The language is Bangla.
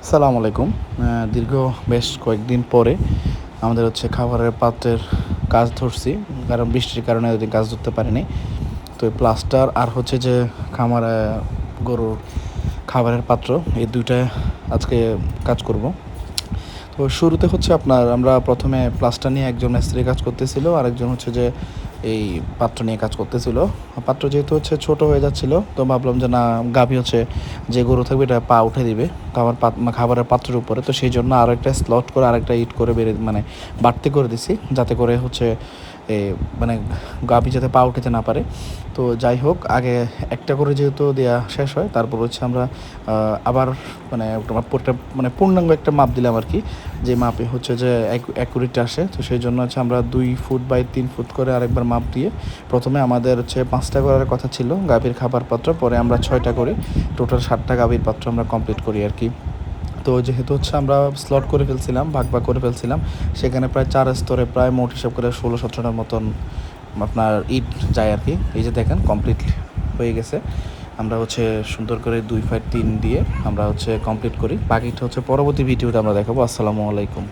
আসসালামু আলাইকুম। দীর্ঘ বেশ কয়েকদিন পরে আমাদের খাবারের পাত্রের কাজ ধরছি, কারণ বৃষ্টির কারণে এতদিন কাজ ধরতে পারিনি। তো এই প্লাস্টার আর যে খামারে গরুর খাবারের পাত্র, এই দুইটা আজকে কাজ করব। তো শুরুতে আমরা প্রথমে প্লাস্টার নিয়ে একজন মিস্ত্রি কাজ করতেছিল, আরেকজন যে এই পাত্র নিয়ে কাজ করতেছিল। পাত্র যেহেতু ছোট হয়ে যাচ্ছিল, তো ভাবলাম যে না, গাভী যে গরু থাকবে এটা পা উঠে দিবে খাবারের পাত্রের উপরে। তো সেই জন্য আরও একটা স্লট করে আরেকটা ইট করে বাড়তি করে দিছি, যাতে করে এ মানে গাভী যাতে পা উঠাতে না পারে। তো যাই হোক, আগে একটা করে যেহেতু দেওয়া শেষ হয়, তারপর আমরা আবার তোমার পূর্ণাঙ্গ একটা মাপ দিলাম আর কি, যে মাপে যে অ্যাকুরেট আসে। তো সেই জন্য আমরা 2 ফুট বাই 3 ফুট করে আরেকবার মাপ দিয়ে, প্রথমে আমাদের 5টা করার কথা ছিল গাভীর খাবার পাত্র, পরে আমরা 6টা করি। টোটাল 7টা গাভীর পাত্র আমরা কমপ্লিট করি আর কি। তো যেহেতু আমরা স্লট করে ফেলছিলাম, ভাগ করে ফেলছিলাম, সেখানে প্রায় 4 স্তরে প্রায় মোট হিসাব করে 16-17টার মতন আপনার ইট যায় আর কি। এই যে দেখেন, কমপ্লিট হয়ে গেছে। আমরা সুন্দর করে 2 ফাইট 3 দিয়ে আমরা কমপ্লিট করি। বাকিটা পরবর্তী ভিডিওতে আমরা দেখাবো। আসসালামু আলাইকুম।